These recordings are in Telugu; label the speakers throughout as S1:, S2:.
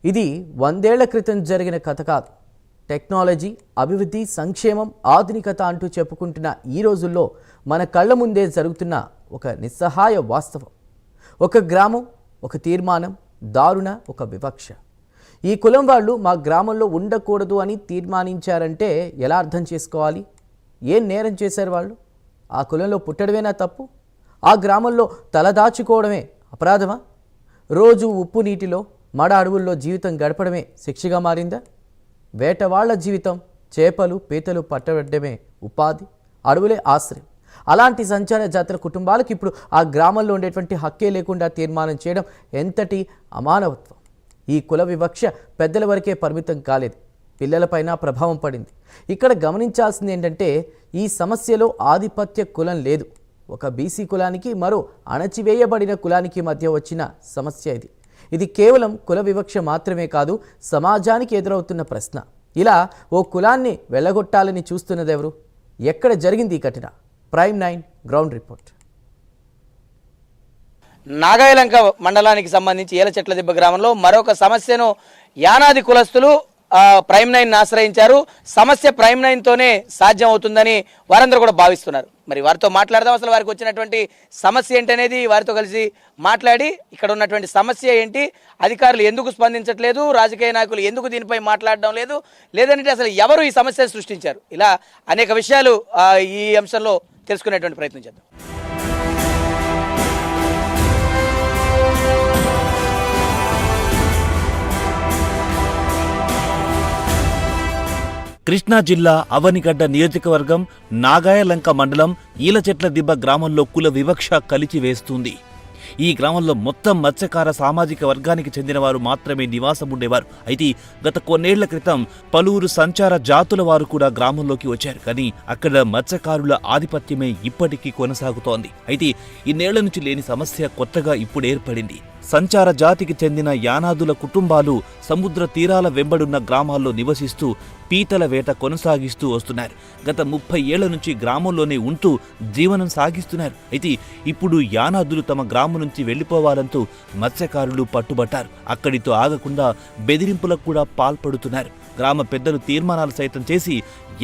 S1: ఇది 100 ఏళ్ల క్రితం జరిగిన కథ కాదు. టెక్నాలజీ, అభివృద్ధి, సంక్షేమం, ఆధునికత అంటూ చెప్పుకుంటున్న ఈ రోజుల్లో మన కళ్ళ ముందే జరుగుతున్న ఒక నిస్సహాయ వాస్తవం. ఒక గ్రామం, ఒక తీర్మానం, దారుణ ఒక వివక్ష. ఈ కులం వాళ్ళు మా గ్రామంలో ఉండకూడదు అని తీర్మానించారంటే ఎలా అర్థం చేసుకోవాలి? ఏం నేరం చేశారు వాళ్ళు? ఆ కులంలో పుట్టడమేనా తప్పు? ఆ గ్రామంలో తలదాచుకోవడమే అపరాధమా? రోజు ఉప్పు నీటిలో, మడ అడవుల్లో జీవితం గడపడమే శిక్షగా మారిందా? వేటవాళ్ల జీవితం చేపలు, పీతలు పట్టబడ్డమే ఉపాధి, అడవులే ఆశ్రయం. అలాంటి సంచార జాతర కుటుంబాలకు ఇప్పుడు ఆ గ్రామంలో ఉండేటువంటి హక్కే లేకుండా తీర్మానం చేయడం ఎంతటి అమానవత్వం. ఈ కుల వివక్ష పెద్దల వరకే పరిమితం కాలేదు, పిల్లలపైన ప్రభావం పడింది. ఇక్కడ గమనించాల్సింది ఏంటంటే, ఈ సమస్యలో ఆధిపత్య కులం లేదు. ఒక బీసీ కులానికి మరో అణచివేయబడిన కులానికి మధ్య వచ్చిన సమస్య ఇది. ఇది కేవలం కుల వివక్ష మాత్రమే కాదు, సమాజానికి ఎదురవుతున్న ప్రశ్న. ఇలా ఓ కులాన్ని వెళ్ళగొట్టాలని చూస్తున్నదెవరు? ఎక్కడ జరిగింది ఈ ఘటన? ప్రైమ్9 గ్రౌండ్ రిపోర్ట్.
S2: నాగాయలంక మండలానికి సంబంధించి ఏలచెట్లదిబ్బ గ్రామంలో మరొక సమస్యను యానాది కులస్తులు ప్రైమ్9 ఆశ్రయించారు. సమస్య ప్రైమ్9 తోనే సాధ్యం అవుతుందని వారందరూ కూడా భావిస్తున్నారు. మరి వారితో మాట్లాడదాం. అసలు వారికి వచ్చినటువంటి సమస్య ఏంటనేది వారితో కలిసి మాట్లాడి, ఇక్కడ ఉన్నటువంటి సమస్య ఏంటి, అధికారులు ఎందుకు స్పందించట్లేదు, రాజకీయ నాయకులు ఎందుకు దీనిపై మాట్లాడడం లేదు, లేదంటే అసలు ఎవరు ఈ సమస్యను సృష్టించారు, ఇలా అనేక విషయాలు ఈ అంశంలో తెలుసుకునేటువంటి ప్రయత్నం చేద్దాం.
S3: కృష్ణా జిల్లా అవనిగడ్డ నియోజకవర్గం నాగాయలంక మండలం ఈలచెట్లదిబ్బ గ్రామంలో కుల వివక్ష కలిచివేస్తుంది. ఈ గ్రామంలో మొత్తం మత్స్యకార సామాజిక వర్గానికి చెందిన వారు మాత్రమే నివాసం ఉండేవారు. అయితే గత కొన్నేళ్ల క్రితం పలువురు సంచార జాతుల వారు కూడా గ్రామంలోకి వచ్చారు. కానీ అక్కడ మత్స్యకారుల ఆధిపత్యమే ఇప్పటికీ కొనసాగుతోంది. అయితే ఇన్నేళ్ల నుంచి లేని సమస్య కొత్తగా ఇప్పుడు ఏర్పడింది. సంచార జాతికి చెందిన యానాదుల కుటుంబాలు సముద్ర తీరాల వెంబడున్న గ్రామాల్లో నివసిస్తూ పీతల వేట కొనసాగిస్తూ వస్తున్నారు. గత 30 ఏళ్ల నుంచి గ్రామంలోనే ఉంటూ జీవనం సాగిస్తున్నారు. అయితే ఇప్పుడు యానాదులు తమ గ్రామం నుంచి వెళ్లిపోవాలంటూ మత్స్యకారులు పట్టుబట్టారు. అక్కడితో ఆగకుండా బెదిరింపులకు కూడా పాల్పడుతున్నారు. గ్రామ పెద్దలు తీర్మానాలు సైతం చేసి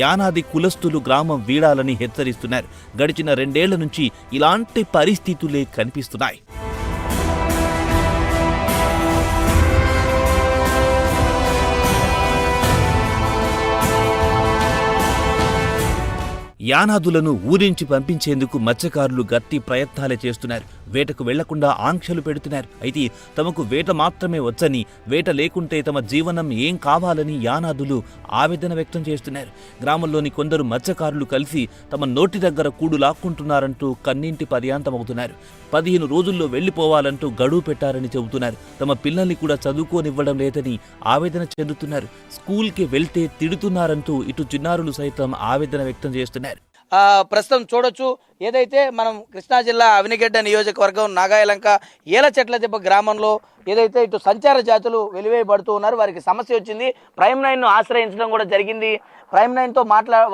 S3: యానాది కులస్తులు గ్రామం వీడాలని హెచ్చరిస్తున్నారు. గడిచిన 2 ఏళ్ల నుంచి ఇలాంటి పరిస్థితులే కనిపిస్తున్నాయి. యానాదులను ఊరించి పంపించేందుకు మత్స్యకారులు గట్టి ప్రయత్నాలే చేస్తున్నారు. వేటకు వెళ్లకుండా ఆంక్షలు పెడుతున్నారు. అయితే తమకు వేట మాత్రమే వచ్చని, వేట లేకుంటే తమ జీవనం ఏం కావాలని యానాదులు ఆవేదన వ్యక్తం చేస్తున్నారు. గ్రామంలోని కొందరు మత్స్యకారులు కలిసి తమ నోటి దగ్గర కూడు లాక్కుంటున్నారంటూ కన్నీంటి పర్యాంతమవుతున్నారు. 15 రోజుల్లో వెళ్లిపోవాలంటూ గడువు పెట్టారని చెబుతున్నారు. తమ పిల్లల్ని కూడా చదువుకోనివ్వడం లేదని ఆవేదన చెందుతున్నారు. స్కూల్కి వెళ్తే తిడుతున్నారంటూ ఇటు చిన్నారులు సైతం ఆవేదన వ్యక్తం చేస్తున్నారు.
S2: ప్రస్తుతం చూడొచ్చు, ఏదైతే మనం కృష్ణా జిల్లా అవనిగడ్డ నియోజకవర్గం నాగాయలంక ఏలచెట్లదిబ్బ గ్రామంలో ఏదైతే ఇటు సంచార జాతులు వెలివేయబడుతూ ఉన్నారు, వారికి సమస్య వచ్చింది. ప్రైమ్9 ఆశ్రయించడం కూడా జరిగింది. ప్రైమ్9తో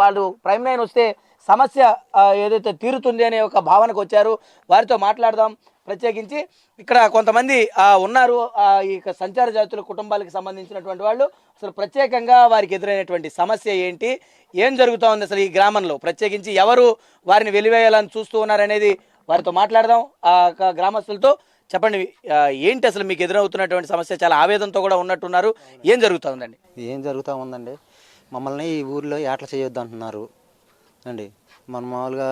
S2: వాళ్ళు ప్రైమ్9 వస్తే సమస్య ఏదైతే తీరుతుంది అనే ఒక భావనకు వచ్చారు. వారితో మాట్లాడదాం. ప్రత్యేకించి ఇక్కడ కొంతమంది ఉన్నారు, ఈ సంచార జాతుల కుటుంబాలకు సంబంధించినటువంటి వాళ్ళు. అసలు ప్రత్యేకంగా వారికి ఎదురైనటువంటి సమస్య ఏంటి, ఏం జరుగుతూ ఉంది అసలు ఈ గ్రామంలో, ప్రత్యేకించి ఎవరు వారిని వెలివేయాలని చూస్తూ ఉన్నారనేది వారితో మాట్లాడదాం. గ్రామస్తులతో చెప్పండి, ఏంటి అసలు మీకు ఎదురవుతున్నటువంటి సమస్య? చాలా ఆవేదనతో కూడా ఉన్నట్టున్నారు. ఏం జరుగుతూ ఉందండి?
S4: ఏం జరుగుతూ ఉందండి, మమ్మల్ని ఈ ఊరిలో ఏటలు చేయొద్దు అంటున్నారు అండి. మన మామూలుగా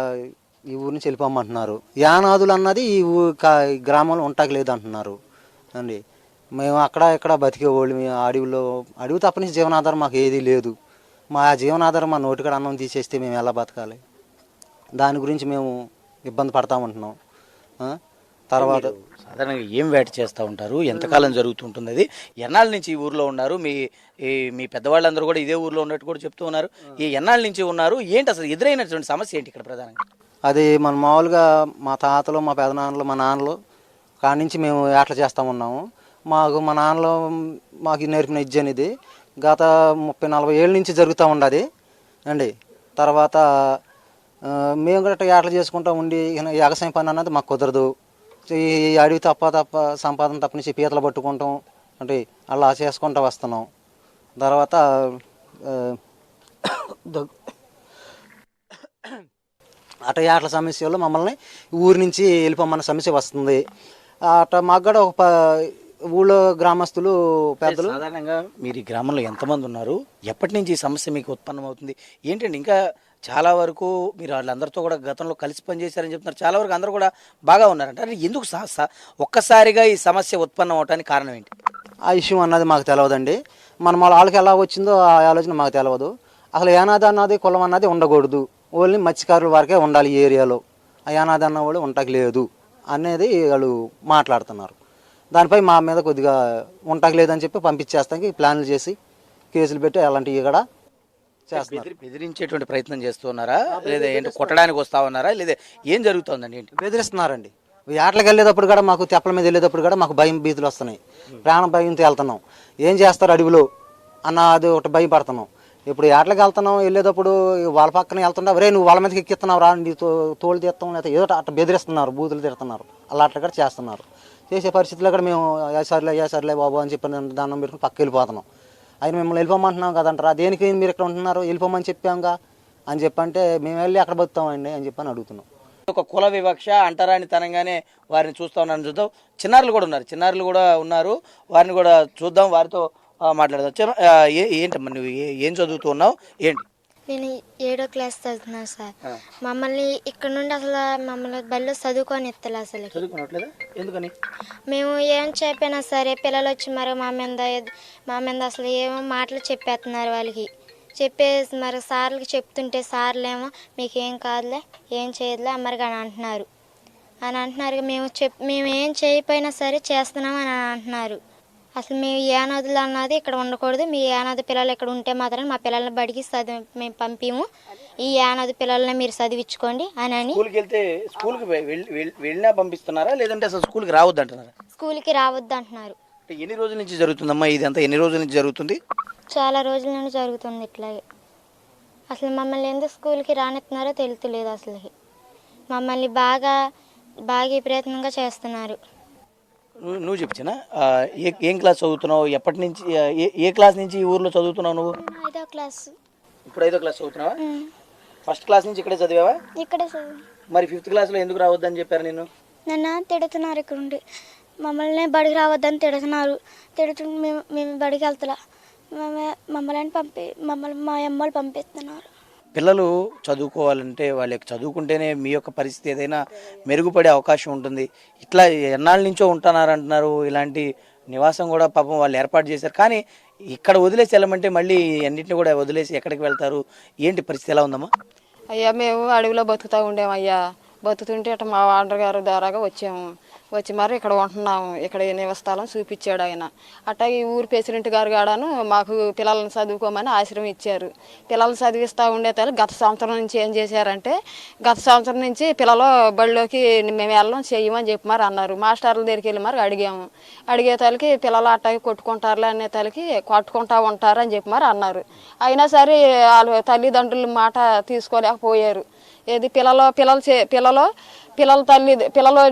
S4: ఈ ఊరి నుంచి వెళ్ళిపోమంటున్నారు. యానాదులు అన్నది ఈ గ్రామంలో ఉండలేదు అంటున్నారు అండి. మేము అక్కడ ఇక్కడ బతికేవాళ్ళు, మేము అడవి తప్పనించి జీవనాధారం మాకు ఏదీ లేదు. మా జీవనాధారం మా నోటికాడ అన్నం తీసేస్తే మేము ఎలా బతకాలి? దాని గురించి మేము ఇబ్బంది పడతామంటున్నాం. తర్వాత
S2: సాధారణంగా ఏం వేట చేస్తూ ఉంటారు, ఎంతకాలం జరుగుతుంటుంది, అది ఎన్నాళ్ళ నుంచి ఈ ఊర్లో ఉన్నారు? మీ పెద్దవాళ్ళందరూ కూడా ఇదే ఊర్లో ఉన్నట్టు కూడా చెప్తూ ఉన్నారు. ఈ ఎన్నాళ్ళ నుంచి ఉన్నారు, ఏంటి అసలు ఎదురైనటువంటి సమస్య ఏంటి ఇక్కడ ప్రధానంగా?
S4: అది మన మామూలుగా మా తాతలు, మా పెదనాన్నలు, మా నాన్నలు కాడి నుంచి మేము ఏటలు చేస్తూ ఉన్నాము. మా నాన్నలు మాకు నేర్పిన విద్య అనేది గత 30-40 ఏళ్ళ నుంచి జరుగుతూ ఉండదు అండి. తర్వాత మేము కూడా ఏటలు చేసుకుంటూ ఉండి వ్యవసాయం పని అన్నది మాకు కుదరదు. ఈ అడవి తప్ప సంపాదన తప్పనిచ్చి పీతలు పట్టుకుంటాం, అంటే అలా చేసుకుంటూ వస్తున్నాం. తర్వాత ఆటల సమస్యలో మమ్మల్ని ఊరి నుంచి వెళ్ళిపోమన్న సమస్య వస్తుంది. మాకు కూడా ఒక ఊళ్ళో గ్రామస్తులు పెద్దలు.
S2: సాధారణంగా మీరు ఈ గ్రామంలో ఎంతమంది ఉన్నారు, ఎప్పటి నుంచి ఈ సమస్య మీకు ఉత్పన్నమవుతుంది ఏంటండి? ఇంకా చాలా వరకు మీరు వాళ్ళందరితో కూడా గతంలో కలిసి పనిచేశారని చెప్తున్నారు, చాలా వరకు అందరూ కూడా బాగా ఉన్నారంట. అంటే ఎందుకు ఒక్కసారిగా ఈ సమస్య ఉత్పన్నం అవడానికి కారణం ఏంటి?
S4: ఆ ఇష్యూ అన్నది మాకు తెలియదండి. మన వాళ్ళకి ఎలా వచ్చిందో ఆ ఆలోచన మాకు తెలియదు. అసలు యానాది అన్నది కులం అన్నది ఉండకూడదు, ఓన్లీ మత్స్యకారుల వరకే ఉండాలి ఈ ఏరియాలో. ఆ యానాది అన్న వాళ్ళు ఉండకలేదు అనేది వాళ్ళు మాట్లాడుతున్నారు. దానిపై మా మీద కొద్దిగా ఉండకలేదని చెప్పి పంపించేస్తానికి ప్లాన్లు చేసి కేసులు పెట్టి అలాంటివి కూడా చేస్తున్నారు.
S2: బెదిరించేటువంటి ప్రయత్నం చేస్తున్నారా, లేదా ఏంటి కొట్టడానికి వస్తా ఉన్నారా, లేదా ఏం జరుగుతుందండి? ఏంటి
S4: బెదిరిస్తున్నారండి. ఆటలకు వెళ్ళేటప్పుడు కూడా మాకు తెప్పల మీద వెళ్ళేటప్పుడు కూడా మాకు భయం భీతులు వస్తున్నాయి. ప్రాణ భయంతో వెళ్తున్నాం. ఏం చేస్తారు అడవిలో అన్న అది ఒకటి భయపడుతున్నాం. ఇప్పుడు ఆటలకు వెళ్తున్నాం, వెళ్ళేటప్పుడు వాళ్ళ పక్కన వెళ్తుంటే రే నువ్వు వాళ్ళ మీదకి ఎక్కిస్తున్నావు రా, నీ తోలు తీస్తాం, లేదా ఏదో అట్లా బెదిరిస్తున్నారు, బూతులు తిడుతున్నారు. అలా అట్లా కూడా చేస్తున్నారు. చేసే పరిస్థితుల్లో కూడా మేము సర్లే బాబు అని చెప్పి దండం పెట్టుకుని పక్క వెళ్ళిపోతున్నాం. ఆయన మిమ్మల్ని వెళ్ళిపోమంటున్నాం కదంటారా, దేనికి మీరు ఇక్కడ ఉంటున్నారు, వెళ్ళిపోమని చెప్పాంగా అని చెప్పంటే మేము వెళ్ళి అక్కడ బతుకుతామండి అని చెప్పని అడుగుతున్నాం.
S2: ఒక కుల వివక్ష అంటరాని తనంగానే వారిని చూస్తా ఉన్నాను. చూద్దాం, చిన్నారులు కూడా ఉన్నారు, వారిని కూడా చూద్దాం, వారితో మాట్లాడదాం. ఏంటమ్మా నువ్వు ఏం చదువుతున్నావు ఏంటి?
S5: నేను 7వ క్లాస్ చదువుతున్నాను సార్. మమ్మల్ని ఇక్కడ నుండి అసలు మమ్మల్ని బడిలో చదువుకొని ఎత్తలే అసలు.
S2: చదువుకోవట్లేదా? ఎందుకని?
S5: మేము ఏం చెప్పినా సరే పిల్లలు వచ్చి మరి మా మీద అసలు ఏమో మాటలు చెప్పేస్తున్నారు. వాళ్ళకి చెప్పేసి మరి సార్లకి చెప్తుంటే సార్లేమో మీకేం కాదులే, ఏం చేయదులే మరి అని అంటున్నారు. మేము ఏం చేయకపోయినా సరే చేస్తున్నాం అని అంటున్నారు. అసలు మీ యానాదులు అన్నది ఇక్కడ ఉండకూడదు, మీ యానాది పిల్లలు ఇక్కడ ఉంటే మాత్రం మా పిల్లల్ని బడికి మేము పంపిము, ఈ యానాది పిల్లల్ని మీరు చదివించుకోండి అని.
S2: స్కూల్కి వెళ్ళినా పంపిస్తున్నారా, లేదంటే అసలు స్కూల్కి రావద్దు అంటున్నారా?
S5: స్కూల్కి రావద్దు అంటున్నారు.
S2: ఎన్ని రోజుల నుంచి జరుగుతుందమ్మా ఇదంతా? ఎన్ని రోజుల నుంచి జరుగుతుంది?
S5: చాలా రోజుల నుండి జరుగుతుంది ఇట్లాగే. అసలు మమ్మల్ని ఎందుకు స్కూల్కి రానిస్తున్నారో తెలుతులేదు. అసలు మమ్మల్ని బాగా విపరీతంగా చేస్తున్నారు.
S2: నువ్వు చెప్తున్నా ఏం క్లాస్ చదువుతున్నావు, ఎప్పటి నుంచి, ఏ క్లాస్ నుంచి ఈ ఊర్లో చదువుతున్నావు నువ్వు?
S5: 5వ క్లాస్.
S2: ఇప్పుడు 5వ క్లాస్ చదువుతున్నావా? ఫస్ట్ క్లాస్ నుంచి ఇక్కడే చదివావా?
S5: ఇక్కడే చదువు.
S2: మరి 5th క్లాస్లో ఎందుకు రావద్దని చెప్పారు నేను?
S5: నన్ను తిడుతున్నారు, ఇక్కడ ఉండి మమ్మల్ని బడికి రావద్దని తిడుతున్నారు. మేము బడికి వెళ్తలా, మమ్మల్ని మా అమ్మలు పంపిస్తున్నారు.
S2: పిల్లలు చదువుకోవాలంటే వాళ్ళకి చదువుకుంటేనే మీ యొక్క పరిస్థితి ఏదైనా మెరుగుపడే అవకాశం ఉంటుంది. ఇట్లా ఎన్నాళ్ళ నుంచో ఉంటున్నారంటున్నారు, ఇలాంటి నివాసం కూడా పాపం వాళ్ళు ఏర్పాటు చేశారు. కానీ ఇక్కడ వదిలేసి వెళ్ళమంటే మళ్ళీ అన్నింటిని కూడా వదిలేసి ఎక్కడికి వెళ్తారు? ఏంటి పరిస్థితి ఎలా ఉందమ్మా?
S6: అయ్యా మేము అడవిలో బతుకుతూ ఉండేము అయ్యా. బతుకుతుంటే అట్లా మా వాండర్ గారు ద్వారాగా వచ్చి మరి ఇక్కడ ఉంటున్నాము. ఇక్కడ నివస్థలం చూపించాడు ఆయన. అట్టా ఈ ఊరు ప్రెసిడెంట్ గారు గాడాను మాకు పిల్లల్ని చదువుకోమని ఆశ్రమం ఇచ్చారు. పిల్లల్ని చదివిస్తూ ఉండే తల్లి గత సంవత్సరం నుంచి ఏం చేశారంటే, గత సంవత్సరం నుంచి పిల్లలు బడిలోకి మేము వెళ్ళం చెయ్యమని చెప్పి మరి అన్నారు. మాస్టర్ల దగ్గరికి వెళ్ళి మరి అడిగే తల్లికి పిల్లలు అట్టాకి కొట్టుకుంటారులే అనే తల్లికి కొట్టుకుంటా ఉంటారు అని చెప్పి మరి అన్నారు. అయినా సరే వాళ్ళు తల్లిదండ్రుల మాట తీసుకోలేకపోయారు. ఏది పిల్లలు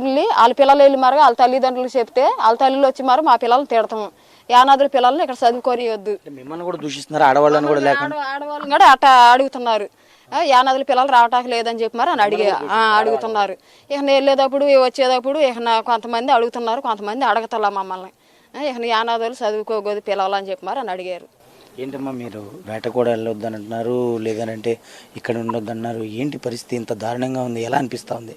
S6: వెళ్ళి వాళ్ళ పిల్లలు వెళ్ళి మరి వాళ్ళ తల్లిదండ్రులు చెప్తే వాళ్ళ తల్లిలు వచ్చి మరి మా పిల్లల్ని తిడతాము, యానాదుల పిల్లల్ని ఇక్కడ చదువుకోనివద్దు,
S2: మిమ్మల్ని కూడా దూషిస్తున్నారు, ఆడవాళ్ళని కూడా
S6: ఆడవాళ్ళని కూడా అట్లా అడుగుతున్నారు. యానాదుల పిల్లలు రావటానికి లేదని చెప్పి మరి అని అడుగుతున్నారు. ఇక వెళ్ళేటప్పుడు వచ్చేటప్పుడు ఇక కొంతమంది అడుగుతున్నారు, కొంతమంది అడగతలా మమ్మల్ని. ఇక యానాదులు చదువుకోకూడదు పిల్లలు అని చెప్పి మరి అని అడిగారు.
S2: ఏంటమ్మా మీరు వేట కూడా వెళ్ళొద్దని అంటున్నారు, లేదనంటే ఇక్కడ ఉండొద్దు అన్నారు. ఏంటి పరిస్థితి ఇంత దారుణంగా ఉంది? ఎలా అనిపిస్తూ ఉంది?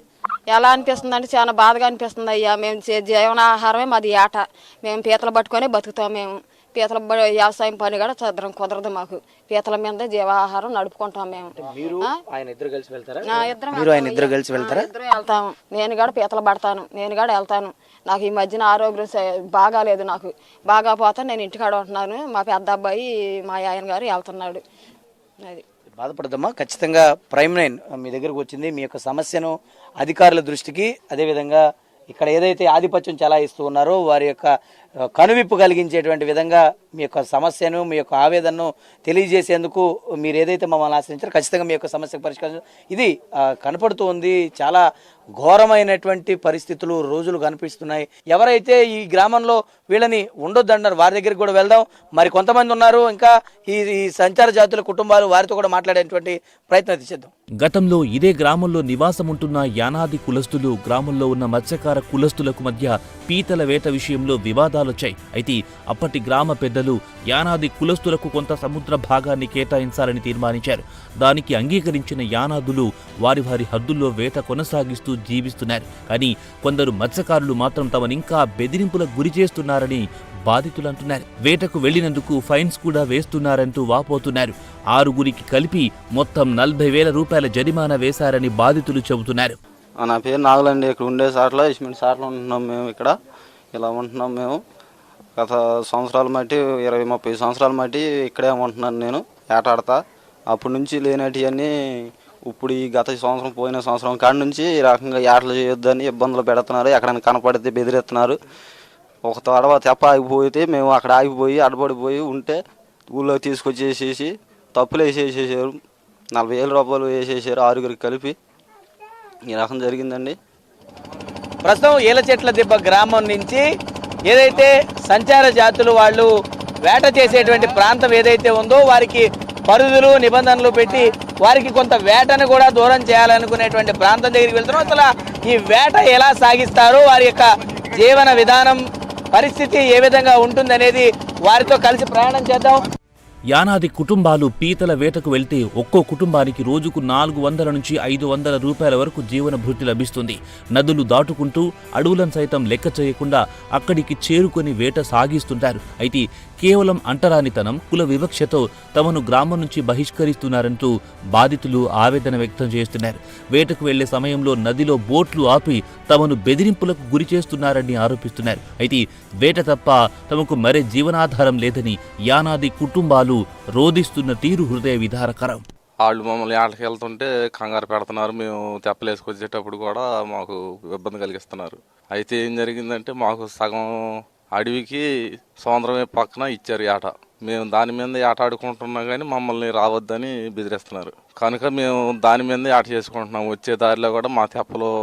S6: ఎలా అనిపిస్తుంది అంటే చాలా బాధగా అనిపిస్తుంది అయ్యా. మేము జీవనాహారమే మాది ఏట. మేము పీతలు పట్టుకొని బతుకుతాం. మేము పీతల వ్యవసాయం పని కూడా చదరం కుదరదు మాకు. పీతల మీద జీవాహారం నడుపుకుంటాం మేము.
S2: ఇద్దరు కలిసి వెళ్తారా?
S6: ఇద్దరు వెళ్తాము. నేను కూడా పీతలు పడతాను, నేను కూడా వెళ్తాను. నాకు ఈ మధ్యన ఆరోగ్యం బాగాలేదు. నాకు బాగా పోతా నేను ఇంటికాడ ఉంటున్నాను. మా పెద్ద అబ్బాయి మా ఆయన గారు వెళ్తున్నాడు. అది
S2: బాధపడదమ్మా. ఖచ్చితంగా ప్రైమ్ 9 మీ దగ్గరకు వచ్చింది. మీ యొక్క సమస్యను అధికారుల దృష్టికి, అదేవిధంగా ఇక్కడ ఏదైతే ఆధిపత్యం చెలాయిస్తూ ఉన్నారో వారి యొక్క కనువిప్పు కలిగించేటువంటి విధంగా మీ యొక్క సమస్యను మీ యొక్క ఆవేదనను తెలియజేసేందుకు మీరు ఏదైతే మమ్మల్ని ఆశ్రయించారో ఖచ్చితంగా మీ యొక్క సమస్యకు పరిష్కారం ఇది కనపడుతూ ఉంది. చాలా ఘోరమైనటువంటి పరిస్థితులు రోజులు కనిపిస్తున్నాయి. ఎవరైతే ఈ గ్రామంలో వీళ్ళని ఉండొద్దన్నారు వారి దగ్గరికి కూడా వెళ్దాం. మరి కొంతమంది ఉన్నారు ఇంకా ఈ సంచార జాతుల కుటుంబాలు, వారితో కూడా మాట్లాడేటువంటి ప్రయత్నం చేద్దాం.
S3: గతంలో ఇదే గ్రామంలో నివాసం ఉంటున్న యానాది కులస్తులు గ్రామంలో ఉన్న మత్స్యకార కులస్తులకు మధ్య పీతల వేట విషయంలో వివాదాలొచ్చాయి. అయితే అప్పటి గ్రామ పెద్దలు యానాది కులస్తులకు కొంత సముద్ర భాగాన్ని కేటాయించాలని తీర్మానించారు. దానికి అంగీకరించిన యానాదులు వారి వారి హద్దుల్లో వేట కొనసాగిస్తూ జీవిస్తున్నారు. కానీ కొందరు మత్స్యకారులు మాత్రం తమనింకా బెదిరింపులకు గురి చేస్తున్నారని బాధితులు అంటున్నారు. వేటకు వెళ్లినందుకు ఫైన్స్ కూడా వేస్తున్నారంటూ వాపోతున్నారు. 6గురికి కలిపి మొత్తం 40,000 రూపాయల జరిమానా వేశారని బాధితులు చెబుతున్నారు.
S7: నా పేరు నాగులండి. ఇక్కడ ఉండే సార్లో ఇస్మెంట్ సార్లో ఉంటున్నాం. మేము ఇక్కడ ఇలా ఉంటున్నాం. మేము గత సంవత్సరాల మట్టి 20-30 సంవత్సరాల మట్టి ఇక్కడే ఉంటున్నాను. నేను ఏటాడతా అప్పటి నుంచి లేనటివన్నీ ఇప్పుడు ఈ గత సంవత్సరం పోయిన సంవత్సరం కాడి నుంచి ఈ రకంగా ఏటలు చేయొద్దని ఇబ్బందులు పెడుతున్నారు. ఎక్కడైనా కనపడితే బెదిరిస్తున్నారు. ఒక తడవ తెప్ప ఆగిపోతే మేము అక్కడ ఆగిపోయి అడ్డపడిపోయి ఉంటే ఊళ్ళో తీసుకొచ్చేసేసి తప్పులు వేసేసేసారు. 40,000 రూపాయలు వేసేసారు 6గురికి కలిపి. ఈ రకం జరిగిందండి.
S2: ప్రస్తుతం ఈలచెట్ల దిబ్బ గ్రామం నుంచి ఏదైతే సంచార జాతులు వాళ్ళు వేట చేసేటువంటి ప్రాంతం ఏదైతే ఉందో వారికి పరిధులు నిబంధనలు పెట్టి వారికి కొంత వేటను కూడా దూరం చేయాలనుకునేటువంటి ప్రాంతం దగ్గరికి వెళ్తున్నాం. అసలు ఈ వేట ఎలా సాగిస్తారు, వారి యొక్క జీవన విధానం పరిస్థితి ఏ విధంగా ఉంటుందనేది వారితో కలిసి ప్రయాణం చేద్దాం.
S3: యానాది కుటుంబాలు పీతల వేటకు వెళ్తే ఒక్కో కుటుంబానికి రోజుకు 400 నుంచి 500 రూపాయల వరకు జీవన భృతి లభిస్తుంది. నదులు దాటుకుంటూ అడవులను సైతం లెక్క చేయకుండా అక్కడికి చేరుకొని వేట సాగిస్తుంటారు. అయితే కేవలం అంటరానితనం, కుల వివక్షతో తమను గ్రామం నుంచి బహిష్కరిస్తున్నారంటూ బాధితులు ఆవేదన వ్యక్తం చేస్తున్నారు. వేటకు వెళ్లే సమయంలో నదిలో బోట్లు ఆపి తమను బెదిరింపులకు గురి చేస్తున్నారని ఆరోపిస్తున్నారు. అయితే వేట తప్ప తమకు మరే జీవనాధారం లేదని యానాది కుటుంబాలు రోధిస్తున్న తీరు హృదయ విదారకరం.
S8: వాళ్ళు మమ్మల్ని ఆటకి వెళ్తుంటే కంగారు పెడుతున్నారు. మేము తెప్పలేసుకొచ్చేటప్పుడు కూడా మాకు ఇబ్బంది కలిగిస్తున్నారు. అయితే ఏం జరిగిందంటే మాకు సగం అడవికి సముద్రమే పక్కన ఇచ్చారు ఏట. మేము దాని మీద ఏట ఆడుకుంటున్నాం కానీ మమ్మల్ని రావద్దని బెదిరిస్తున్నారు. కనుక మేము దాని మీద ఏట చేసుకుంటున్నాం. వచ్చే దారిలో కూడా మా తెప్పలో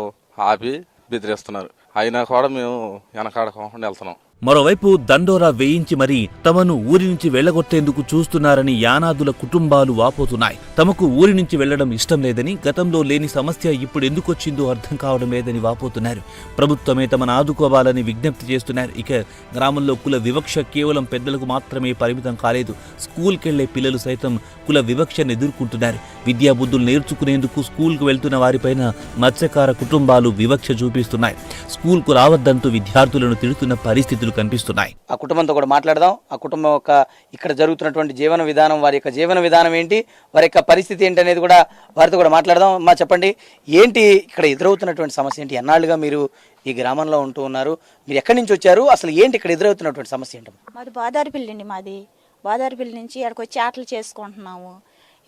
S8: ఆపి బెదిరిస్తున్నారు. అయినా కూడా మేము వెనకాడకుండా వెళ్తున్నాం.
S3: మరోవైపు దండోరా వేయించి మరీ తమను ఊరి నుంచి వెళ్లగొట్టేందుకు చూస్తున్నారని యానాదుల కుటుంబాలు వాపోతున్నాయి. తమకు ఊరి నుంచి వెళ్లడం ఇష్టం లేదని, గతంలో లేని సమస్య ఇప్పుడు ఎందుకొచ్చిందో అర్థం కావడం లేదని వాపోతున్నారు. ప్రభుత్వమే తమను ఆదుకోవాలని విజ్ఞప్తి చేస్తున్నారు. ఇక గ్రామంలో కుల వివక్ష కేవలం పెద్దలకు మాత్రమే పరిమితం కాలేదు. స్కూల్కెళ్లే పిల్లలు సైతం కుల వివక్షను ఎదుర్కొంటున్నారు. విద్యాబుద్ధులు నేర్చుకునేందుకు స్కూల్కు వెళ్తున్న వారిపైన మత్స్యకార కుటుంబాలు వివక్ష చూపిస్తున్నాయి. స్కూల్కు రావద్దంటూ విద్యార్థులను తిడుతున్న పరిస్థితులు కనిపిస్తున్నాయి.
S2: ఆ కుటుంబంతో కూడా మాట్లాడదాం. ఆ కుటుంబం యొక్క ఇక్కడ జరుగుతున్నటువంటి జీవన విధానం, వారి యొక్క జీవన విధానం ఏంటి, వారి యొక్క పరిస్థితి ఏంటి అనేది కూడా వారితో కూడా మాట్లాడదాం. అమ్మా చెప్పండి, ఏంటి ఇక్కడ ఎదురవుతున్నటువంటి సమస్య ఏంటి? ఎన్నాళ్ళుగా మీరు ఈ గ్రామంలో ఉంటూ ఉన్నారు? మీరు ఎక్కడి నుంచి వచ్చారు? అసలు ఏంటి ఇక్కడ ఎదురవుతున్నటువంటి సమస్య ఏంటి?
S9: మాది బాదారిపల్లి అండి. మాది బాదారిపల్లి నుంచి ఇక్కడికి వచ్చి ఆటలు చేసుకుంటున్నాము.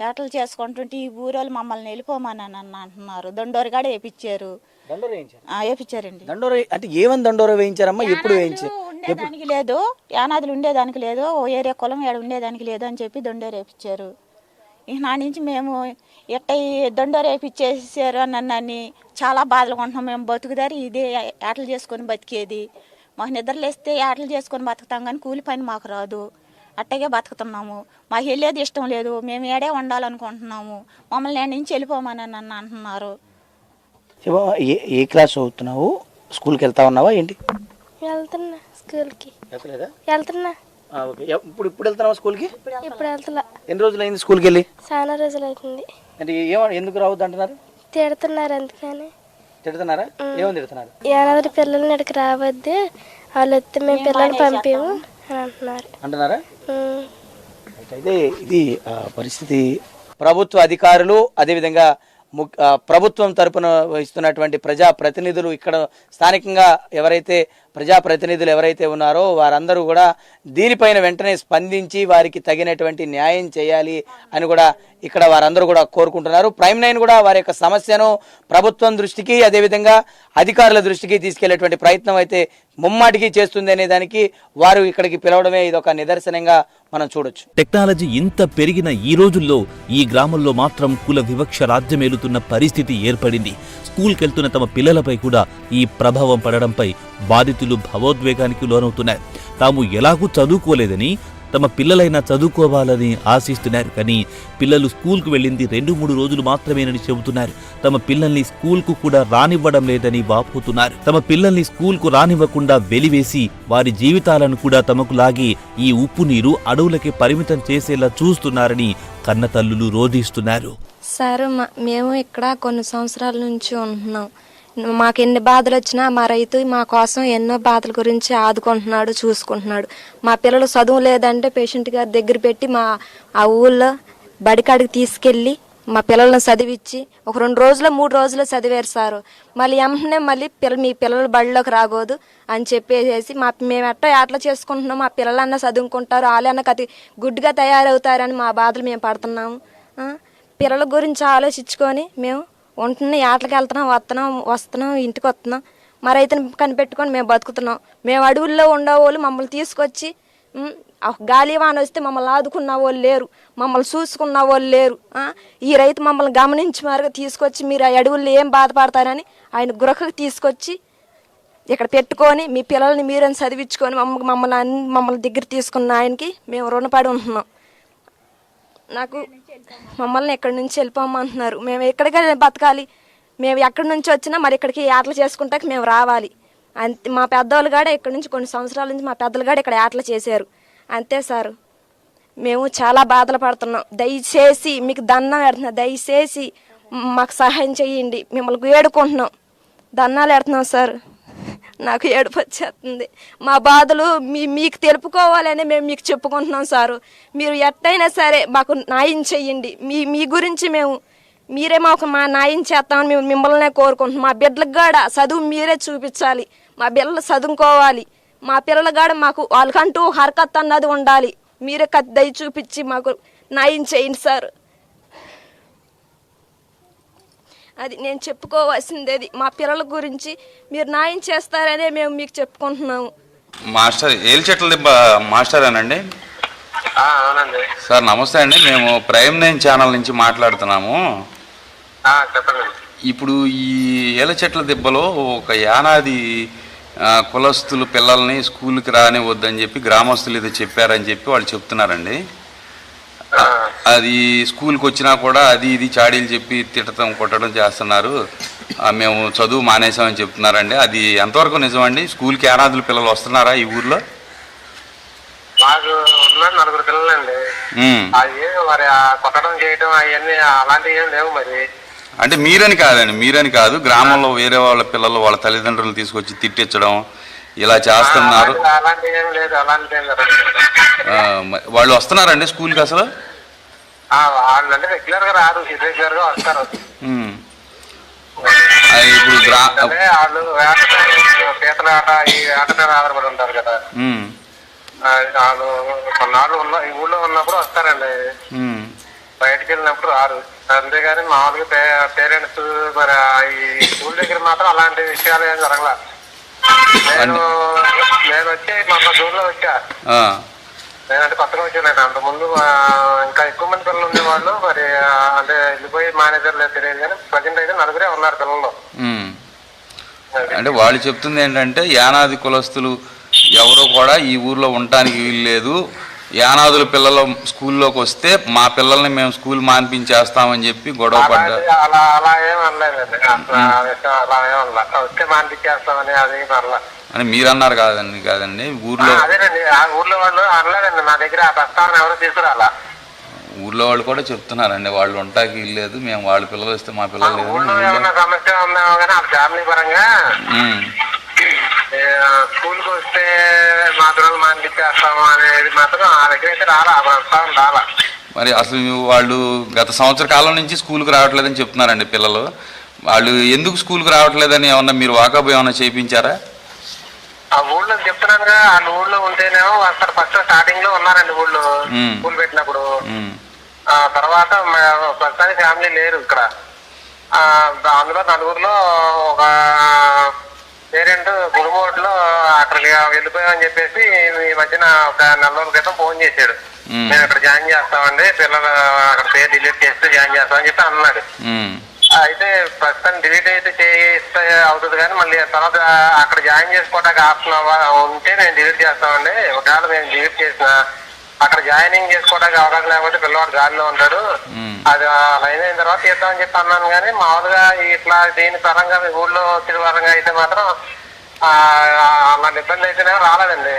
S9: ఆటలు చేసుకుంటుంటే ఈ ఊరోళ్ళు మమ్మల్ని వెళ్ళిపోమని అంటున్నారు. దండోరగాడ వేయించారు. వేయించారండి.
S2: దండోర అంటే ఏమని దండోర వేయించారమ్మా? ఎప్పుడు వేయించారు?
S9: ఉండేదానికి లేదు, యానాదులు ఉండేదానికి లేదు, ఓ ఏరియా కులం ఏడ ఉండేదానికి లేదు అని చెప్పి దండోర వేయించారు. ఇక నా నుంచి మేము ఎట్ట దండోర వేయించేసారు అని చాలా బాధలు ఉంటున్నాం. మేము బతుకుదారి ఇదే ఆటలు చేసుకొని బతికేది. మాకు నిద్రలేస్తే ఆటలు చేసుకొని బతుకుతాం కానీ కూలి పని మాకు రాదు. అట్టగే బతుకుతున్నాము. మాకు వెళ్ళేది ఇష్టం లేదు. మేము ఏడే ఉండాలనుకుంటున్నాము. మమ్మల్ని నేను నుంచి వెళ్ళిపోమని అంటున్నారు.
S2: ఏ క్లాస్ చదువుతున్నావు? స్కూల్కి వెళ్తా ఉన్నావా ఏంటి?
S5: వెళ్తున్నా స్కూల్కి.
S2: వెళ్తున్నా. ఇప్పుడు వెళ్తున్నావా స్కూల్కి?
S5: ఇప్పుడు వెళ్తున్నా.
S2: ఎన్ని రోజులు అయింది స్కూల్కి వెళ్ళి?
S5: చాలా రోజులు అవుతుంది.
S2: అంటే ఎందుకు రావద్దు అంటున్నారు?
S5: తిడుతున్నారు. అందుకని
S2: తిడుతున్నారా? ఏమని తిడుతున్నారు?
S5: ఏనాది పిల్లల్ని ఇక్కడికి రావద్దు, వాళ్ళు వస్తే మేము పిల్లల్ని పంపాము అని
S2: అంటున్నారా? అయితే ఇది పరిస్థితి. ప్రభుత్వ అధికారులు అదేవిధంగా ప్రభుత్వం తరపున వహిస్తున్నటువంటి ప్రజా ప్రతినిధులు ఇక్కడ స్థానికంగా ఎవరైతే ప్రజాప్రతినిధులు ఎవరైతే ఉన్నారో వారందరూ కూడా దీనిపైన వెంటనే స్పందించి వారికి తగినటువంటి న్యాయం చేయాలి అని కూడా ఇక్కడ వారందరూ కూడా కోరుకుంటున్నారు. ప్రైమ్ 9 కూడా వారి యొక్క సమస్యను ప్రభుత్వం దృష్టికి అదేవిధంగా అధికారుల దృష్టికి తీసుకెళ్లేటువంటి ప్రయత్నం అయితే ముమ్మాటికి చేస్తుంది అనే దానికి వారు ఇక్కడికి పిలవడమే ఇదొక నిదర్శనంగా మనం చూడొచ్చు.
S3: టెక్నాలజీ ఇంత పెరిగిన ఈ రోజుల్లో ఈ గ్రామంలో మాత్రం కుల వివక్ష రాజ్యమేలుతున్న పరిస్థితి ఏర్పడింది. స్కూల్కెళ్తున్న తమ పిల్లలపై కూడా ఈ ప్రభావం పడడంపై బాధితులు భావోద్వేగానికి లోనవుతున్నారు. తాము ఎలాగూ చదువుకోలేదని తమ పిల్లలైనా చదువుకోవాలని ఆశిస్తున్నారు. కానీ పిల్లలు స్కూల్కు వెళ్ళింది 2-3 రోజులు మాత్రమేనని చెబుతున్నారు. తమ పిల్లల్ని స్కూల్కు కూడా రానివ్వడం లేదని వాపోతున్నారు. తమ పిల్లల్ని స్కూల్కు రానివ్వకుండా వెలివేసి వారి జీవితాలను కూడా తమకు లాగి ఈ ఉప్పు నీరు అడవులకి పరిమితం చేసేలా చూస్తున్నారని కన్నతల్లులు రోధిస్తున్నారు.
S5: సార్ మేము ఇక్కడ కొన్ని సంవత్సరాల నుంచి ఉంటున్నాం. మాకు ఎన్ని బాధలు వచ్చినా మా రైతు మా కోసం ఎన్నో బాధల గురించి ఆదుకుంటున్నాడు, చూసుకుంటున్నాడు. మా పిల్లలు చదువు లేదంటే పేషెంట్ గారి దగ్గర పెట్టి ఆ ఊళ్ళో బడికాడికి తీసుకెళ్ళి మా పిల్లలను చదివించి ఒక 2 రోజులు 3 రోజులు చదివారు సారు. మళ్ళీ వెంటనే మీ పిల్లలు బడిలోకి రాకూడదు అని చెప్పేసి మేము ఎట్లా చేసుకుంటున్నాం, మా పిల్లలన్నా చదువుకుంటారు, వాళ్ళన్నా గుడ్డుగా తయారవుతారని మా బాధలు మేము పడుతున్నాము. పిల్లల గురించి ఆలోచించుకొని మేము ఉంటున్నాం, ఆటలకు వెళ్తున్నాం, వస్తున్నాం, ఇంటికి వస్తున్నాం. మా రైతుని కనిపెట్టుకొని మేము బతుకుతున్నాం. మేము అడవుల్లో ఉండేవాళ్ళు మమ్మల్ని తీసుకొచ్చి గాలి వాన వస్తే మమ్మల్ని ఆదుకున్న వాళ్ళు లేరు, మమ్మల్ని చూసుకున్న వాళ్ళు లేరు. ఈ రైతు మమ్మల్ని గమనించి మరుగా తీసుకొచ్చి మీరు ఆ అడవుల్లో ఏం బాధపడతారని ఆయన గృహకు తీసుకొచ్చి ఇక్కడ పెట్టుకొని మీ పిల్లల్ని మీరని చదివించుకొని మమ్మల్ని దగ్గర తీసుకున్న ఆయనకి మేము రుణపడి ఉంటున్నాం. నాకు మమ్మల్ని ఎక్కడి నుంచి వెళ్ళిపోమంటున్నారు. మేము ఎక్కడికి బతకాలి, మేము ఎక్కడి నుంచి వచ్చినా మరి ఇక్కడికి ఆటలు చేసుకుంటాక మేము రావాలి. అంతే. మా పెద్దవాళ్ళు కూడా ఇక్కడ నుంచి కొన్ని సంవత్సరాల నుంచి మా పెద్దలు కూడా ఇక్కడ ఆటలు చేశారు. అంతే సార్, మేము చాలా బాధలు పడుతున్నాం. దయచేసి మీకు దండం పెడుతున్నాం, దయచేసి మాకు సహాయం చేయండి, మిమ్మల్ని వేడుకుంటున్నాం, దండాలు పెడుతున్నాం సార్. నాకు ఏడుపు వచ్చేస్తుంది. మా బాధలు మీకు తెలుపుకోవాలని మేము మీకు చెప్పుకుంటున్నాం సారు. మీరు ఎట్టయినా సరే మాకు న్యాయం చెయ్యండి. మీ గురించి మీరే మాకు న్యాయం చేస్తామని మేము మిమ్మల్నే కోరుకుంటున్నాం. మా బిడ్డలకు కూడా చదువు మీరే చూపించాలి, మా పిల్లలు చదువుకోవాలి. మా పిల్లలు కూడా మాకు వాళ్ళకంటూ హరకత్ అన్నది ఉండాలి. మీరే దయ చూపించి మాకు న్యాయం చేయండి సార్. అది నేను చెప్పుకోవాల్సిందేది. మా పిల్లల గురించి మీరు న్యాయం చేస్తారనే మేము మీకు చెప్పుకుంటున్నాము.
S10: మాస్టర్ ఏలిచెట్ల మాస్టర్ అనండి.
S11: అవునండి
S10: సార్ నమస్తే అండి, మేము ప్రైమ్ 9 ఛానల్ నుంచి మాట్లాడుతున్నాము.
S11: చెప్పండి.
S10: ఇప్పుడు ఈ ఏలచెట్ల దిబ్బలో ఒక యానాది కులస్తులు పిల్లల్ని స్కూల్కి రానివద్దని చెప్పి గ్రామస్తులు ఏదో చెప్పారని చెప్పి వాళ్ళు చెప్తున్నారండి. అది స్కూల్కి వచ్చినా కూడా అది ఇది చాడీలు చెప్పి తిట్టడం కొట్టడం చేస్తున్నారు. మేము చదువు మానేసామని చెప్తున్నారండి. అది ఎంతవరకు నిజమండి? స్కూల్కి యానాదుల పిల్లలు వస్తున్నారా ఈ ఊర్లో?
S11: మాకు ఉన్న 4 పిల్లలండి. అది మరి కొట్టడం చేయడం అవన్నీ అలాంటివి ఏం లేవు. మరి
S10: అంటే మీరని కాదు, గ్రామంలో వేరే వాళ్ళ పిల్లలు వాళ్ళ తల్లిదండ్రులు తీసుకొచ్చి తిట్టించడం ఇలా చేస్తున్నారు.
S11: అలాంటివి ఏం లేదు.
S10: వాళ్ళు వస్తున్నారండి స్కూల్కి అసలు?
S11: వాళ్ళు అంటే రెగ్యులర్ గా రారు, ఇర్రెగ్యులర్ గా వస్తారు.
S10: ఇప్పుడు
S11: వాళ్ళు పీతల ఆట ఈ ఆట మీద ఆధారపడి ఉంటారు కదా. వాళ్ళు కొన్నాళ్ళు ఈ ఊళ్ళో ఉన్నప్పుడు వస్తారండి, బయటకు వెళ్ళినప్పుడు రారు. అంతేగాని మామూలుగా పేరెంట్స్ మరి ఈ స్కూల్ దగ్గర మాత్రం అలాంటి విషయాలు ఏం జరగల. నేను వచ్చి మా ఊళ్ళో వచ్చా. నేనంటే కొత్తగా వచ్చాను. అంతకుముందు ఇంకా ఎక్కువ మంది పిల్లలు ఉండేవాళ్ళు. మరి అంటే వెళ్ళిపోయి మేనేజర్ లేదు తెలియదు, కానీ ప్రజెంట్ అయితే 4 ఉన్నారు పిల్లలు.
S10: అంటే వాళ్ళు చెప్తుంది ఏంటంటే యానాది కులస్తులు ఎవరో కూడా ఈ ఊర్లో ఉండటానికి వీల్లేదు, యానాదుల పిల్లలు స్కూల్లోకి వస్తే మా పిల్లల్ని మేము స్కూల్ మాన్పించేస్తామని చెప్పి గొడవ పడ్డారు.
S11: అలా ఏం అనలేదండి, అలా ఏం అనలా. వస్తే మాన్పించేస్తామని అది అనలా
S10: అని మీరు అన్నారు కాదండి ఊర్లో.
S11: అదేనండి, ఆ ఊర్లో వాళ్ళు అనలేదండి. నా దగ్గర ఆ ప్రస్తావన ఎవరు తీసుకురాలా.
S10: ఊర్లో వాళ్ళు కూడా చెప్తున్నారండి వాళ్ళు ఉంటాకి వీల్లేదు, మేము వాళ్ళ పిల్లలు వస్తే మా పిల్లలు.
S11: ఊళ్ళో ఏమన్నా సమస్య ఉందేమో కానీ ఆ ఫ్యామిలీ పరంగా స్కూల్కి వస్తే మా పిల్లలు మాన్పించేస్తాము అనేది మాత్రం ఆ దగ్గర అయితే రాలా, ఆ ప్రస్తావన రాలా.
S10: మరి అసలు వాళ్ళు గత సంవత్సర కాలం నుంచి స్కూల్కి రావట్లేదని చెప్తున్నారండి పిల్లలు. వాళ్ళు ఎందుకు స్కూల్కి రావట్లేదని ఏమన్నా మీరు వాకప్ ఏమన్నా చేయించారా?
S11: ఆ ఊళ్ళో చెప్తున్నానుగా, వాళ్ళ ఊళ్ళో ఉంటేనేమో వస్తారు. ఫస్ట్ స్టార్టింగ్ లో ఉన్నారండి ఊళ్ళో స్కూల్ పెట్టినప్పుడు. ఆ తర్వాత ప్రస్తుతానికి ఫ్యామిలీ లేరు ఇక్కడ. అందులో నలుగురిలో ఒక పేరెంట్ గురుమోడ్లో అక్కడికి వెళ్ళిపోయామని చెప్పేసి ఈ మధ్యన ఒక 4 రోజుల క్రితం ఫోన్ చేశాడు. మేము ఇక్కడ జాయిన్ చేస్తామండి, పిల్లలు అక్కడ పేరు డిలీట్ చేస్తే జాయిన్ చేస్తామని చెప్పి అన్నాడు. అయితే ప్రస్తుతం డిలీట్ అయితే చేస్తే అవుతుంది, కానీ మళ్ళీ తర్వాత అక్కడ జాయిన్ చేసుకోవడానికి ఆప్షన్ ఉంటే నేను డిలీట్ చేస్తామండి. ఒకవేళ మేము డిలీట్ చేసిన అక్కడ జాయినింగ్ చేసుకోవడానికి అవకాశం లేకపోతే పిల్లవాడు గాలిలో ఉంటాడు, అది లైన్ అయిన తర్వాత చేద్దామని చెప్పి అన్నాను. కానీ మామూలుగా ఇట్లా దీని పరంగా మీ ఊళ్ళో తిరువారంగా అయితే మాత్రం అలాంటి ఇబ్బంది అయితేనే రాలేదండి.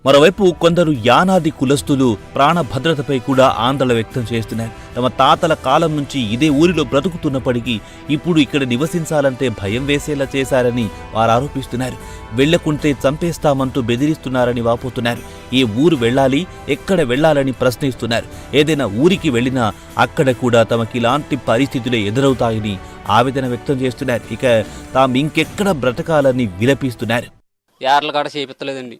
S3: మరోవైపు కొందరు యానాది కులస్తులు ప్రాణ భద్రతపై కూడా ఆందోళన వ్యక్తం చేస్తున్నారు. తమ తాతల కాలం నుంచి ఇదే ఊరిలో బ్రతుకుతున్నప్పటికీ ఇప్పుడు ఇక్కడ నివసించాలంటే భయం వేసేలా చేశారని వారు ఆరోపిస్తున్నారు. వెళ్లకుంటే చంపేస్తామంటూ బెదిరిస్తున్నారని వాపోతున్నారు. ఏ ఊరు వెళ్ళాలి, ఎక్కడ వెళ్లాలని ప్రశ్నిస్తున్నారు. ఏదైనా ఊరికి వెళ్లినా అక్కడ కూడా తమకిలాంటి పరిస్థితులే ఎదురవుతాయని ఆవేదన వ్యక్తం చేస్తున్నారు. ఇక తాము ఇంకెక్కడ బ్రతకాలని విలపిస్తున్నారు.
S12: యార్ల కాడ చేపిస్తలేదండి,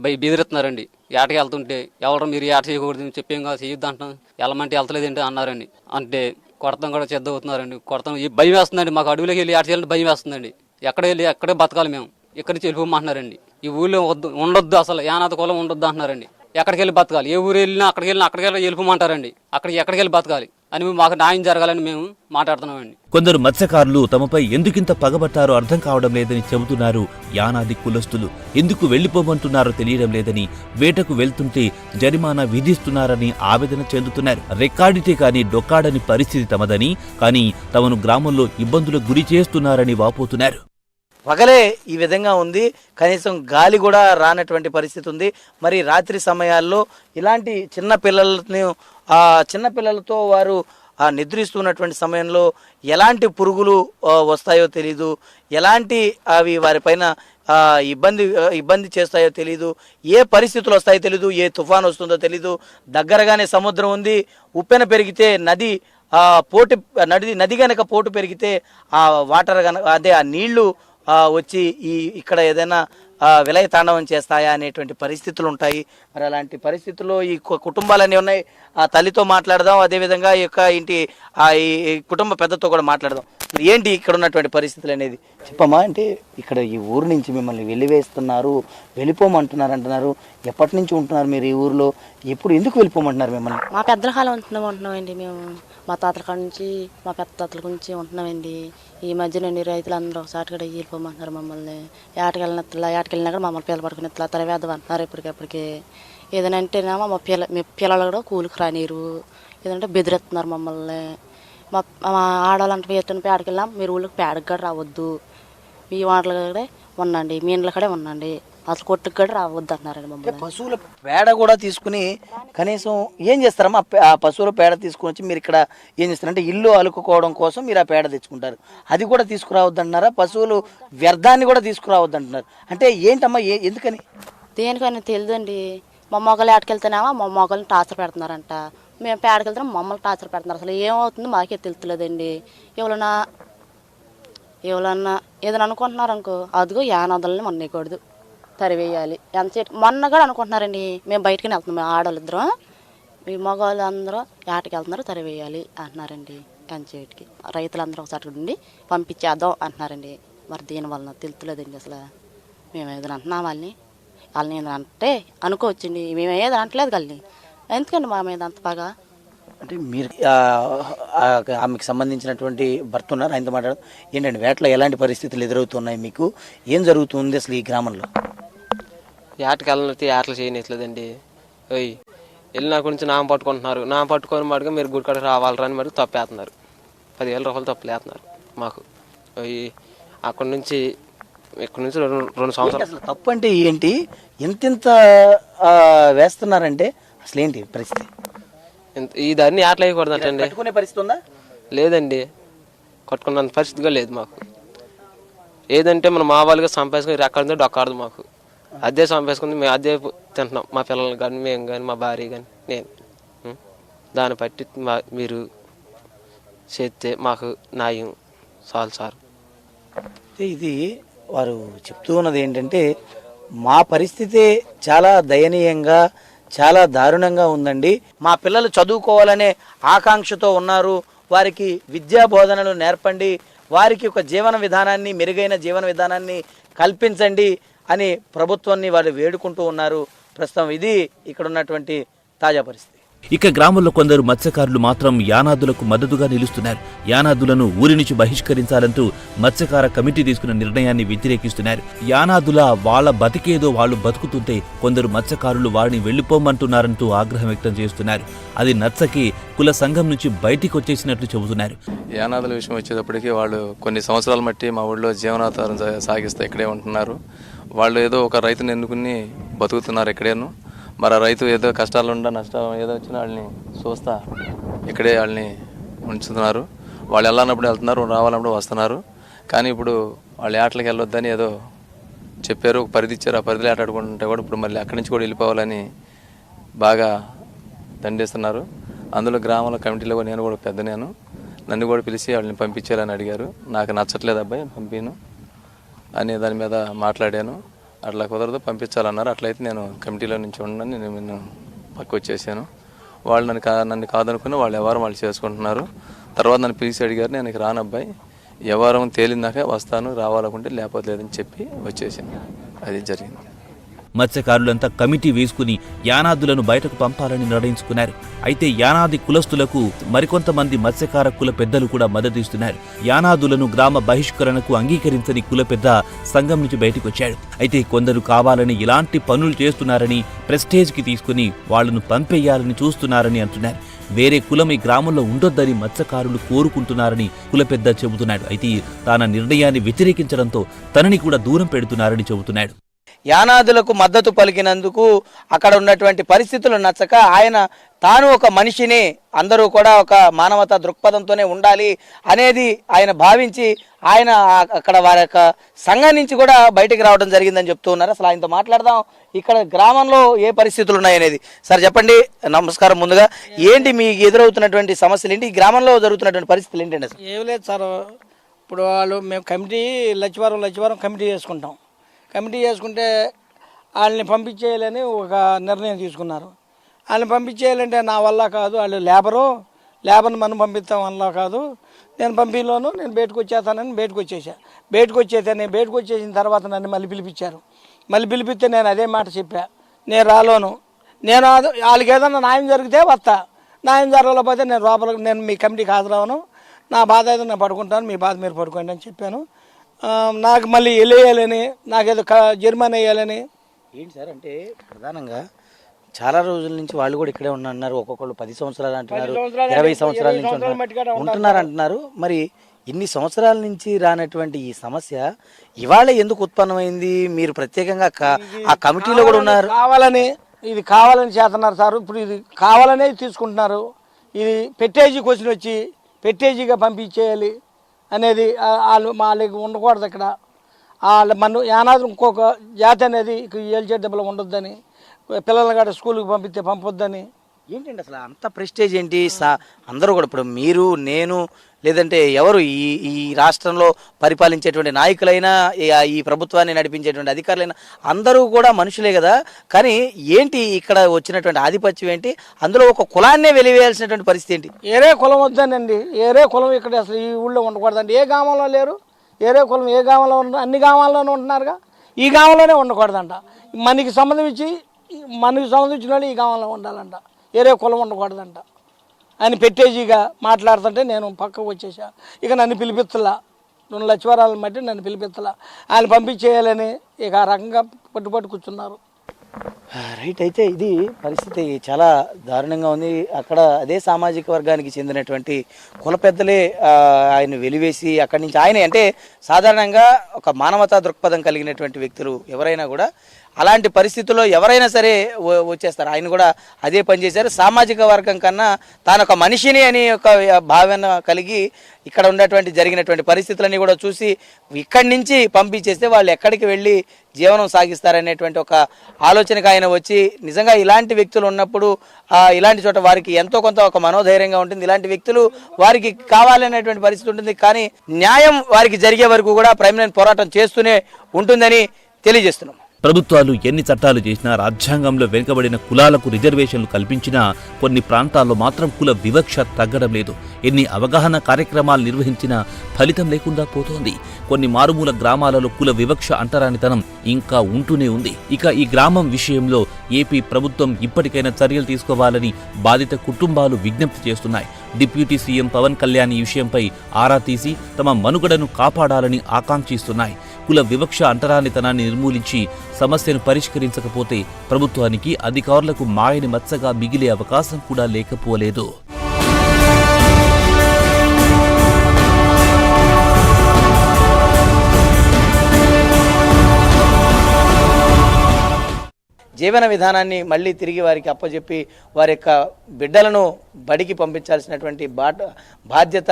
S12: బెదిరిస్తున్నారండి. ఏటకి వెళ్తుంటే ఎవరు మీరు ఏట చేయకూడదు చెప్పేం కాదు, చేయొద్దు అంటాం. వెళ్ళమంటే వెళ్తలేదండి అన్నారండి. అంటే కొడతాం కూడా చెద్ద అవుతున్నారండి. కొడతాం భయం వేస్తుందండి. మాకు అడవిలోకి వెళ్ళి ఏట చేయాలంటే భయం వేస్తుందండి. ఎక్కడ వెళ్ళి ఎక్కడే బతకాలి మేము, ఇక్కడి నుంచి వెళ్ళిపోమంటున్నారండి. ఈ ఊళ్ళో ఉండొద్దు, అసలు యానాది కులం ఉండొద్దు అంటున్నారండి. ఎక్కడికి వెళ్ళి బతకాలి, ఏ ఊరు వెళ్ళినా అక్కడికి వెళ్ళి వెళ్ళిపోమంటారండి. ఎక్కడికి వెళ్ళి బతకాలి అని మాకు న్యాయం జరగాలని మేము మాట్లాడుతున్నామండి.
S3: కొందరు మత్స్యకారులు తమపై ఎందుకింత పగబట్టారో అర్థం కావడం లేదని చెబుతున్నారు. యానాది కులస్తులు ఎందుకు వెళ్లిపోమంటున్నారో తెలియడం లేదని, వేటకు వెళ్తుంటే జరిమానా విధిస్తున్నారని ఆవేదన చెందుతున్నారు. రెక్కాడితే కానీ డొక్కాడని పరిస్థితి తమదని, కానీ తమను గ్రామంలో ఇబ్బందులకు గురి చేస్తున్నారని వాపోతున్నారు.
S2: పగలే ఈ విధంగా ఉంది, కనీసం గాలి కూడా రానటువంటి పరిస్థితి ఉంది. మరి రాత్రి సమయాల్లో ఇలాంటి చిన్న పిల్లలతో వారు నిద్రిస్తున్నటువంటి సమయంలో ఎలాంటి పురుగులు వస్తాయో తెలీదు, ఎలాంటి అవి వారిపైన ఇబ్బంది చేస్తాయో తెలీదు, ఏ పరిస్థితులు వస్తాయో తెలీదు, ఏ తుఫాను వస్తుందో తెలీదు. దగ్గరగానే సముద్రం ఉంది. ఉప్పెన పెరిగితే నది గనక పోటు పెరిగితే ఆ వాటర్ ఆ నీళ్లు వచ్చి ఇక్కడ ఏదైనా విలయ తాండవం చేస్తాయా అనేటువంటి పరిస్థితులు ఉంటాయి. మరి అలాంటి పరిస్థితుల్లో ఈ కుటుంబాలన్నీ ఉన్నాయి. ఆ తల్లితో మాట్లాడదాం, అదేవిధంగా ఈ యొక్క ఇంటి ఈ కుటుంబ పెద్దతో కూడా మాట్లాడదాం. ఏంటి ఇక్కడ ఉన్నటువంటి పరిస్థితులు అనేది చెప్పమ్మా. అంటే ఇక్కడ ఈ ఊరు నుంచి మిమ్మల్ని వెలివేస్తున్నారు, వెళ్ళిపోమంటున్నారు అంటున్నారు. ఎప్పటి నుంచి ఉంటున్నారు మీరు ఈ ఊరిలో? ఎప్పుడు ఎందుకు వెళ్ళిపోమంటున్నారు మిమ్మల్ని?
S9: మా పెద్దల కాలం ఉంటున్నామండి మేము. మా తాతల కాడ నుంచి, మా పెద్ద తాతల గురించి ఉంటున్నామండి. ఈ మధ్యనండి రైతులందరూ ఒకసారి కూడా వెళ్ళిపోమంటున్నారు మమ్మల్ని. ఏటకెళ్ళినా కూడా మమ్మల్ని పిల్లలు పడుకుని ఇట్లా తరవేదం అంటున్నారు. ఇప్పటికప్పటికి ఏదైనా అంటేనేమో మీ పిల్లలు కూడా కూలికి రానిరు, ఏదంటే బెదిరిస్తున్నారు మమ్మల్ని. మా ఆడవాళ్ళంటే ఎత్తున పేడకి వెళ్ళాం, మీరు ఊళ్ళకి పేడకి కూడా రావద్దు, మీ వాటలు కూడా ఉండండి, మీ ఇండ్ల కడే ఉండండి, అసలు కొట్టుకు కూడా రావద్దు అంటున్నారండి మమ్మల్ని.
S2: పశువుల పేడ కూడా తీసుకుని కనీసం ఏం చేస్తారమ్మా? ఆ పశువుల పేడ తీసుకుని వచ్చి మీరు ఇక్కడ ఏం చేస్తారంటే ఇల్లు అలుకుకోవడం కోసం మీరు ఆ పేడ తెచ్చుకుంటారు, అది కూడా తీసుకురావద్దు అంటున్నారా? పశువులు వ్యర్థాన్ని కూడా తీసుకురావద్దు అంటున్నారు. అంటే ఏంటమ్మా, ఎందుకని?
S9: దేనికని తెలియదండి. మా మొగలు ఏటకెళ్తేనేమో మా మొగల్ని టార్చర్ పెడుతున్నారంట, మేము పేడకెళ్తున్నాం మమ్మల్ని టార్చర్ పెడుతున్నారు. అసలు ఏమవుతుందో మాకే తెలుస్తలేదండి. ఎవరన్నా ఏదైనా అనుకుంటున్నారు అనుకో, అదిగో యానాదులని మొన్నకూడదు, తరివేయాలి ఎంతసేపు మొన్న కూడా అనుకుంటున్నారండి. మేము బయటకు వెళ్తున్నాం, మేము ఆడవాళ్ళు ఇద్దరం, మీ మగవాళ్ళు అందరూ ఏటకి వెళ్తున్నారు, తరివేయాలి అంటున్నారండి. ఎంతసేటికి రైతులందరూ ఒకసారి ఉండి పంపించేద్దాం అంటున్నారండి. మరి దీనివల్ల తెలుస్తలేదండి. అసలు మేము ఏదైనా అంటున్నాం వాళ్ళని ఏదైనా అంటే అనుకోవచ్చండి, మేము ఏదైనా అంటలేదు వాళ్ళని. ఎందుకండి మా మీద అంత బాగా?
S2: అంటే మీరు ఆమెకు సంబంధించినటువంటి భర్త ఉన్నారు, ఆయనతో మాట్లాడడం ఏంటంటే వేటలో ఎలాంటి పరిస్థితులు ఎదురవుతున్నాయి మీకు? ఏం జరుగుతుంది అసలు ఈ గ్రామంలో?
S13: ఏటకి వెళ్ళినట్టు ఏటలు చేయనట్లేదండి. వెళ్ళినా గురించి నామ పట్టుకుంటున్నారు, నామ పట్టుకొని మటుగా మీరు గుడికాడ రావాలరా అని మటుకు తప్పేస్తున్నారు. 10,000 రూపాయలు తప్పులేస్తున్నారు మాకు. ఇక్కడ నుంచి 2 సంవత్సరాలు.
S2: అసలు తప్పు అంటే ఏంటి? ఇంత వేస్తున్నారంటే అసలు ఏంటి పరిస్థితి?
S13: ఈ దారిని ఏటలు వేయకూడదు అంటండి.
S2: కట్టుకునే పరిస్థితి ఉందా?
S13: లేదండి, కట్టుకున్నంత పరిస్థితిగా లేదు మాకు. ఏదంటే మనం మా వాళ్ళుగా సంపాదించుకుని రెక్కడుందో డొక్కాడదు మాకు. అదే సంపాదించుకుని మేము అదే తింటున్నాం, మా పిల్లలు కానీ, మేము కానీ, మా భార్య కానీ, నేను. దాన్ని బట్టి మీరు చేస్తే మాకు న్యాయం చాలు సార్.
S2: ఇది వారు చెప్తూ ఉన్నది ఏంటంటే మా పరిస్థితి చాలా దయనీయంగా చాలా దారుణంగా ఉందండి. మా పిల్లలు చదువుకోవాలనే ఆకాంక్షతో ఉన్నారు. వారికి విద్యా బోధనలు నేర్పండి, వారికి ఒక జీవన విధానాన్ని, మెరుగైన జీవన విధానాన్ని కల్పించండి అని ప్రభుత్వాన్ని వాళ్ళు వేడుకుంటూ ఉన్నారు. ప్రస్తుతం ఇది ఇక్కడ ఉన్నటువంటి తాజా పరిస్థితి.
S3: ఇక గ్రామంలో కొందరు మత్స్యకారులు మాత్రం యానాదులకు మద్దతుగా నిలుస్తున్నారు. యానాదులను ఊరి నుంచి బహిష్కరించాలంటూ మత్స్యకార కమిటీ తీసుకున్న నిర్ణయాన్ని వ్యతిరేకిస్తున్నారు. యానాదుల వాళ్ళ బతికేదో వాళ్ళు బతుకుతుంటే కొందరు మత్స్యకారులు వారిని వెళ్లిపోమంటున్నారంటూ ఆగ్రహం వ్యక్తం చేస్తున్నారు. అది నచ్చకి కుల సంఘం నుంచి బయటికి వచ్చేసినట్లు చెబుతున్నారు.
S8: యానాదుల విషయం వచ్చేటప్పటికి వాళ్ళు కొన్ని సంవత్సరాల మట్టి మా ఊళ్ళో జీవనాధారం సాగిస్తే ఇక్కడే ఉంటున్నారు. వాళ్ళు ఏదో ఒక రైతుని ఎన్నుకుని బతుకుతున్నారు ఇక్కడేను. మరి రైతు ఏదో కష్టాలుండా నష్టం ఏదో వచ్చినా వాళ్ళని చూస్తా ఇక్కడే వాళ్ళని ఉంచుతున్నారు. వాళ్ళు వెళ్ళాలన్నప్పుడు వెళ్తున్నారు, రావాలన్నప్పుడు వస్తున్నారు. కానీ ఇప్పుడు వాళ్ళు ఏటలకు వెళ్ళొద్దని ఏదో చెప్పారు, ఒక పరిధి ఇచ్చారు. ఆ పరిధిలో ఆటాడుకుంటుంటే కూడా ఇప్పుడు మళ్ళీ అక్కడి నుంచి కూడా వెళ్ళిపోవాలని బాగా దండేస్తున్నారు. అందులో గ్రామాల కమిటీలో నేను కూడా నన్ను కూడా పిలిచి వాళ్ళని పంపించాలని అడిగారు. నాకు నచ్చట్లేదు అబ్బాయి పంపిను అనే దాని మీద మాట్లాడాను. అట్లా కుదరదు, పంపించాలన్నారు. అట్లయితే నేను కమిటీలో నుంచి ఉండని నేను పక్క వచ్చేసాను. వాళ్ళు నన్ను కాదనుకుని వాళ్ళు వ్యవహారం వాళ్ళు చేసుకుంటున్నారు. తర్వాత నన్ను పిలిచి అడిగారు. నేను రాను అబ్బాయి, వ్యవహారం తేలిందాక వస్తాను, రావాలనుకుంటే లేకపోతే లేదని చెప్పి వచ్చేసాను. అది జరిగింది.
S3: మత్స్యకారులంతా కమిటీ వేసుకుని యానాదులను బయటకు పంపాలని నిర్ణయించుకున్నారు. అయితే యానాది కులస్తులకు మరికొంతమంది మత్స్యకార కుల పెద్దలు కూడా మద్దతిస్తున్నారు. యానాదులను గ్రామ బహిష్కరణకు అంగీకరించని కుల పెద్ద సంఘం నుంచి బయటకు వచ్చాడు. అయితే కొందరు కావాలని ఇలాంటి పనులు చేస్తున్నారని ప్రెస్టేజ్కి తీసుకుని వాళ్లను పంపేయాలని చూస్తున్నారని అంటున్నారు. వేరే కులం ఈ గ్రామంలో ఉండొద్దని మత్స్యకారులు కోరుకుంటున్నారని కుల పెద్ద చెబుతున్నాడు. అయితే తన నిర్ణయాన్ని వ్యతిరేకించడంతో తనని కూడా దూరం పెడుతున్నారని చెబుతున్నాడు.
S2: యానాదులకు మద్దతు పలికినందుకు అక్కడ ఉన్నటువంటి పరిస్థితులు నచ్చక ఆయన తాను ఒక మనిషిని, అందరూ కూడా ఒక మానవతా దృక్పథంతోనే ఉండాలి అనేది ఆయన భావించి ఆయన అక్కడ వారి యొక్క సంఘం నుంచి కూడా బయటికి రావడం జరిగిందని చెప్తూ ఉన్నారు. అసలు ఆయనతో మాట్లాడదాం, ఇక్కడ గ్రామంలో ఏ పరిస్థితులు ఉన్నాయనేది. సార్ చెప్పండి. నమస్కారం. ముందుగా ఏంటి మీకు ఎదురవుతున్నటువంటి సమస్యలు ఏంటి, ఈ గ్రామంలో జరుగుతున్నటువంటి పరిస్థితులు ఏంటండి? అసలు
S14: ఏం లేదు సార్, ఇప్పుడు మేము కమిటీ లచ్చివారం కమిటీ చేసుకుంటాం. కమిటీ చేసుకుంటే వాళ్ళని పంపించేయాలని ఒక నిర్ణయం తీసుకున్నారు. వాళ్ళని పంపించేయాలంటే నా వల్ల కాదు, వాళ్ళు లేబర్ని మనం పంపిస్తాం వల్ల కాదు, నేను పంపిలోను నేను బయటకు వచ్చేస్తానని బయటకు వచ్చేసిన తర్వాత నన్ను మళ్ళీ పిలిపించారు. మళ్ళీ పిలిపిస్తే నేను అదే మాట చెప్పా, నేను రాలోను, నేను వాళ్ళకి ఏదన్నా న్యాయం జరిగితే వస్తా, న్యాయం జరగలేకపోతే నేను మీ కమిటీకి హాజరవను, నా బాధ ఏదో నేను పడుకుంటాను, మీ బాధ మీరు పడుకోండి అని చెప్పాను. నాకు మళ్ళీ వెళ్ళేయాలని, నాకేదో జరిమానా వేయాలని.
S2: ఏంటి సార్ అంటే ప్రధానంగా చాలా రోజుల నుంచి వాళ్ళు కూడా ఇక్కడే ఉన్నారు. ఒక్కొక్కళ్ళు 10 సంవత్సరాలు అంటున్నారు, 20 సంవత్సరాల నుంచి ఉంటున్నారు అంటున్నారు. మరి ఇన్ని సంవత్సరాల నుంచి రానటువంటి ఈ సమస్య ఇవాళ ఎందుకు ఉత్పన్నమైంది? మీరు ప్రత్యేకంగా ఆ కమిటీలో కూడా ఉన్నారు.
S14: ఇది కావాలని చేస్తున్నారు సార్. ఇప్పుడు ఇది కావాలనే తీసుకుంటున్నారు. ఇది పెట్టేజీ క్వశ్చన్ వచ్చి పెట్టేజీగా పంపించేయాలి అనేది వాళ్ళకి ఉండకూడదు. ఇక్కడ మన యానాదులు ఇంకొక జాతి అనేది ఏల్చేదెబ్బలో ఉండొద్దని, పిల్లల్ని కూడా స్కూల్కి పంపొద్దని.
S2: ఏంటండి అసలు అంత ప్రెస్టేజ్ ఏంటి? అందరూ కూడా ఇప్పుడు మీరు, నేను, లేదంటే ఎవరు ఈ రాష్ట్రంలో పరిపాలించేటువంటి నాయకులైనా, ఈ ప్రభుత్వాన్ని నడిపించేటువంటి అధికారులైనా అందరూ కూడా మనుషులే కదా. కానీ ఏంటి ఇక్కడ వచ్చినటువంటి ఆధిపత్యం ఏంటి? అందులో ఒక కులాన్నే వెలివేయాల్సినటువంటి పరిస్థితి ఏంటి?
S14: ఏరే కులం వద్దనండి, ఏరే కులం ఇక్కడ అసలు ఈ ఊళ్ళో ఉండకూడదండి. ఏ గ్రామంలో లేరు ఏరే కులం, ఏ గ్రామంలో అన్ని గ్రామాల్లోనే ఉంటున్నారుగా, ఈ గ్రామంలోనే ఉండకూడదంట. మనకి సంబంధించిన వాళ్ళు ఈ గ్రామంలో ఉండాలంట, ఏరే కులం ఉండకూడదంట అని పెట్టేజీగా మాట్లాడుతుంటే నేను పక్కకు వచ్చేసా. ఇక నన్ను పిలిపిస్తలా, 2 లక్షవారాలను బట్టి నన్ను పిలిపిస్తలా, ఆయన పంపించేయాలని ఇక ఆ రకంగా పట్టుబట్టు కూర్చున్నారు.
S2: రైట్. అయితే ఇది పరిస్థితి చాలా దారుణంగా ఉంది. అక్కడ అదే సామాజిక వర్గానికి చెందినటువంటి కుల పెద్దలే ఆయన వెలివేసి అక్కడి నుంచి ఆయన అంటే సాధారణంగా ఒక మానవతా దృక్పథం కలిగినటువంటి వ్యక్తులు ఎవరైనా కూడా అలాంటి పరిస్థితుల్లో ఎవరైనా సరే వచ్చేస్తారు. ఆయన కూడా అదే పని చేశారు. సామాజిక వర్గం కన్నా తాను ఒక మనిషిని అని ఒక భావన కలిగి ఇక్కడ ఉన్నటువంటి జరిగినటువంటి పరిస్థితులన్నీ కూడా చూసి ఇక్కడి నుంచి పంపించేస్తే వాళ్ళు ఎక్కడికి వెళ్ళి జీవనం సాగిస్తారనేటువంటి ఒక ఆలోచనకు ఆయన వచ్చి నిజంగా ఇలాంటి వ్యక్తులు ఉన్నప్పుడు ఇలాంటి చోట వారికి ఎంతో కొంత ఒక మనోధైర్యంగా ఉంటుంది. ఇలాంటి వ్యక్తులు వారికి కావాలనేటువంటి పరిస్థితి ఉంటుంది. కానీ న్యాయం వారికి జరిగే వరకు కూడా ప్రైమ్ లైన్ పోరాటం చేస్తూనే ఉంటుందని తెలియజేస్తున్నాం.
S3: ప్రభుత్వాలు ఎన్ని చట్టాలు చేసినా, రాజ్యాంగంలో వెనుకబడిన కులాలకు రిజర్వేషన్లు కల్పించినా కొన్ని ప్రాంతాల్లో మాత్రం కుల వివక్ష తగ్గడం లేదు. ఎన్ని అవగాహన కార్యక్రమాలు నిర్వహించినా ఫలితం లేకుండా పోతోంది. కొన్ని మారుమూల గ్రామాలలో కుల వివక్ష అంటరానితనం ఇంకా ఉంటూనే ఉంది. ఇక ఈ గ్రామం విషయంలో ఏపీ ప్రభుత్వం ఇప్పటికైనా చర్యలు తీసుకోవాలని బాధిత కుటుంబాలు విజ్ఞప్తి చేస్తున్నాయి. డిప్యూటీ సీఎం పవన్ కళ్యాణ్ ఈ విషయంపై ఆరా తీసి తమ మనుగడను కాపాడాలని ఆకాంక్షిస్తున్నాయి. కుల వివక్ష అంటరానితనాన్ని నిర్మూలించి సమస్యను పరిష్కరించకపోతే ప్రభుత్వానికి, అధికారులకు మాయని మచ్చగా మిగిలే అవకాశం కూడా లేకపోలేదు.
S2: జీవన విధానాన్ని మళ్ళీ తిరిగి వారికి అప్పచెప్పి వారి యొక్క బిడ్డలను బడికి పంపించాల్సినటువంటి బాధ్యత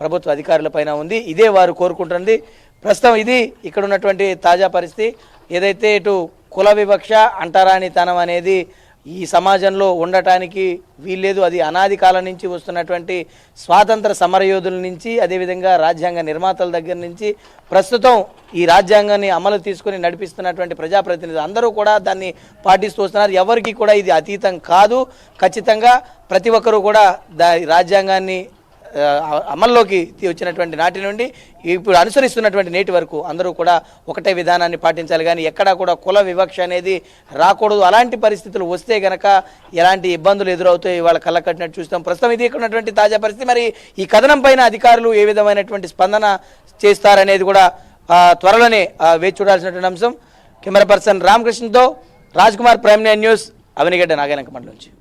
S2: ప్రభుత్వ అధికారులపైన ఉంది. ఇదే వారు కోరుకుంటున్నది. ప్రస్తుతం ఇది ఇక్కడ ఉన్నటువంటి తాజా పరిస్థితి. ఏదైతే ఇటు కుల వివక్ష అంటరానితనం అనేది ఈ సమాజంలో ఉండటానికి వీల్లేదు. అది అనాది కాలం నుంచి వస్తున్నటువంటి స్వాతంత్ర సమరయోధుల నుంచి, అదేవిధంగా రాజ్యాంగ నిర్మాతల దగ్గర నుంచి ప్రస్తుతం ఈ రాజ్యాంగాన్ని అమలు తీసుకుని నడిపిస్తున్నటువంటి ప్రజాప్రతినిధులు అందరూ కూడా దాన్ని పాటిస్తూ వస్తున్నారు. ఎవరికి కూడా ఇది అతీతం కాదు. ఖచ్చితంగా ప్రతి ఒక్కరూ కూడా రాజ్యాంగాన్ని అమల్లోకి వచ్చినటువంటి నాటి నుండి ఇప్పుడు అనుసరిస్తున్నటువంటి నేటి వరకు అందరూ కూడా ఒకటే విధానాన్ని పాటించాలి, కానీ ఎక్కడా కూడా కుల వివక్ష అనేది రాకూడదు. అలాంటి పరిస్థితులు వస్తే గనక ఎలాంటి ఇబ్బందులు ఎదురవుతాయి వాళ్ళ కళ్ళ కట్టినట్టు చూస్తాం. ప్రస్తుతం ఇది ఇక్కడ ఉన్నటువంటి తాజా పరిస్థితి. మరి ఈ కథనం పైన అధికారులు ఏ విధమైనటువంటి స్పందన చేస్తారనేది కూడా త్వరలోనే వేచి చూడాల్సినటువంటి అంశం. కెమెరా పర్సన్ రామకృష్ణతో రాజ్ కుమార్, ప్రైమ్9 న్యూస్, అవనిగడ్డ, నాగాయలంక మండలం నుంచి.